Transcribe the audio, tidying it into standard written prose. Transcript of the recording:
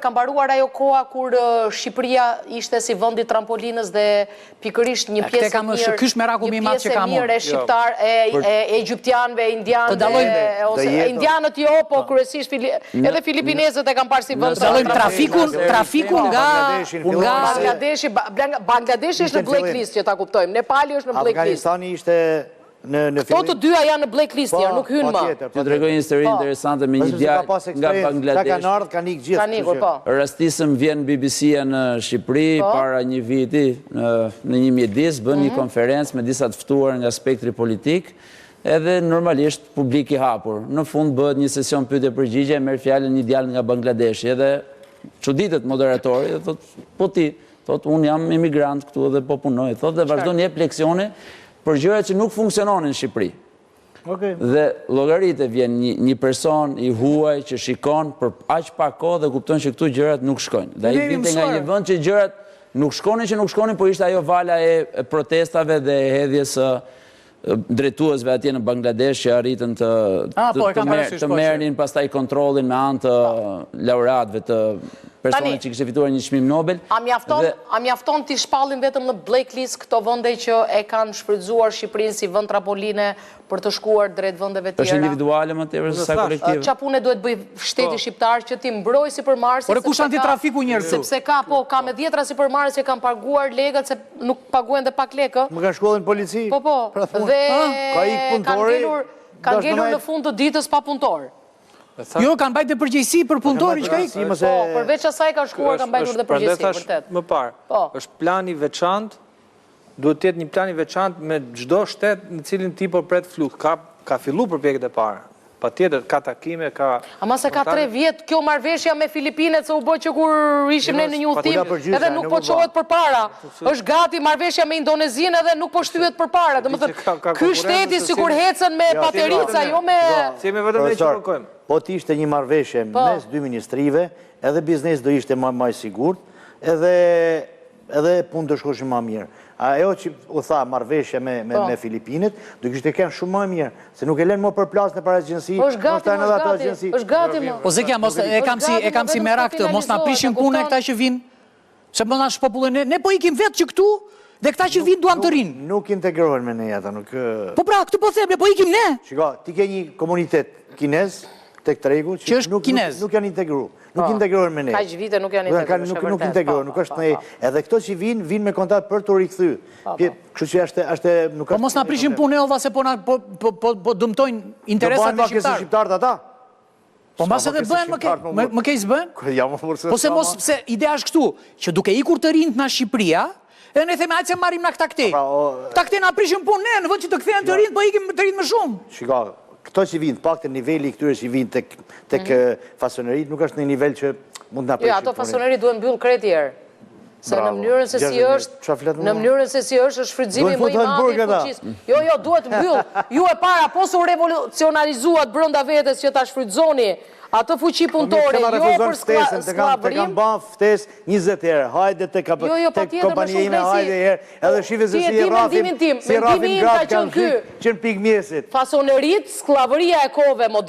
Ka mbaruar ajo koha kur Shqipëria ishte si vendi trampolinës dhe pikërisht një pjesë e mirë e shqiptar, e egyptianëve, indianët jo, po kryesisht edhe filipinezët e kanë parë si vend trampolinës. Trafikun nga Bangladeshi është në blacklist, që ta kuptojmë. Nepali është në blacklist. Afganistani ishte Këto të dyja janë në blacklist, nuk hynë më. Që të regoj një histori interesante me një djalë nga Bangladesh. Rastisëm vjen BBC-a në Shqipëri para një viti në një mjedis, bën një konferencë me disa të ftuar nga spektri politik, edhe normalisht publik i hapur. Në fund bëhet një sesion pyetje përgjigje, e merr fjalën një djalë nga Bangladesh, edhe çuditet moderatori, dhe thotë, po ti, thotë, unë jam emigrant këtu dhe po punoj, thotë, dhe vazhdon jep leksione për gjërat që nuk funksiononin në Shqipëri. Dhe llogaritë vjen një person i huaj që shikon për aq pak kohë dhe kupton që këtu gjërat nuk shkojnë. Dhe ai vinte nga një vend që gjërat nuk shkonin, po ishte ajo vala e protestave dhe hedhjes së drejtuesve atje në Bangladesh që arritën të merrnin pastaj kontrollin me anë të laureatëve të personit që kishte fituar një çmim Nobel. A mjafton t'i shpallin vetëm në blacklist këto vende që e kanë shfrytzuar Shqipërinë si vend trampoline për të shkuar drejt vendeve tjera? Është individuale më tepër se sa kolektive. Çfarë pune duhet bëj shteti shqiptar që ti mbrojë sipërmarrësit? Por kush antitrafiku njerëzu? Sepse ka me 10 sipërmarrës që kanë paguar legët se nuk paguajnë dhe pak lekë. Më kanë shkollën polici. Po. Dhe kanë ngelur në fund të ditës pa punëtor. Jo, kanë bajtë dhe përgjegjësi për punëtori që ka ikë. Po, përveç asaj ka shkuar kanë bajtur dhe përgjegjësi, vërtet. Më parë, është plani veçantë, duhet të jetë një plani veçantë me çdo shtet në cilin ti po pret fluks. Ka fillu përpjekjet e para. Patjetër ka takime, ka... Ama se ka 3 vjet kjo marrëveshja me Filipinet se u bë që kur ishim ne në një udhtim edhe nuk po çohet përpara. Është gati marrëveshja me Indonezinë edhe nuk po shtyhet përpara. Domethënë, ky shteti sikur ecën me paterica, jo me... Si jemi vetëm ne që kërkojmë. Po të ishte një marrëveshje mes dy ministrive, edhe biznes do ishte më i sigurt, edhe punë do shkoshin më mirë. Ajo që u tha marrëveshje me Filipinët, do kishte qenë shumë më mirë, se nuk e lënë më përplas në para agjenci. Është gati më. Po Zekja, e kam si merak të, mos na prishin punë e këta që vinë, se më na shpopullojnë, ne po ikim vetë që këtu, dhe këta që vinë duan të rinë. Nuk integrohen me ne ata, nuk... Po pra, këtë po them, ne po ikim ne. Shiko, ti ke një komunitet kinez, tek tregu, që nuk janë integru. Nuk integrohen me ne. Kaq vite nuk janë integruar. Nuk integrohen, nuk është ne. Edhe këto që vinë me kontat për të rikthy. Kështu që është nuk është. Po mos na prishin punë ova se po dëmtojnë interesat e shqiptarët ata. Po mbas edhe bëhen më keq bëhen? Po se mos pse ideja është këtu, që duke ikur të rinjt nga Shqipëria, edhe ne themi hajde se marrim na këta këtej. Këta këtej na prishin punë ne, në vend që të kthehen të rinjt, po ikim të rinjt më shumë. Shiko, këto që vinë, pak të nivelli këtyre që vinë tek fasonerit, nuk është në nivel që mund të na prishin. Jo, ato fasonerit duhen mbyll krejtjerë. Se në mënyrën se si është shfrytëzimi më i madh i fuqisë. Jo, duhet mbyll. Ju e para, po se u revolucionarizuat brenda vetes që ta shfrytëzoni atë fuqi punëtore, jo për sklavërim. Të kanë ban ftesë 20 herë. Hajde tek kompania ime, hajde herë. Edhe shive se si rrafim gratë kanë qenë pikë mjesit. Fasonerit, sklavëria e kohëve moderne.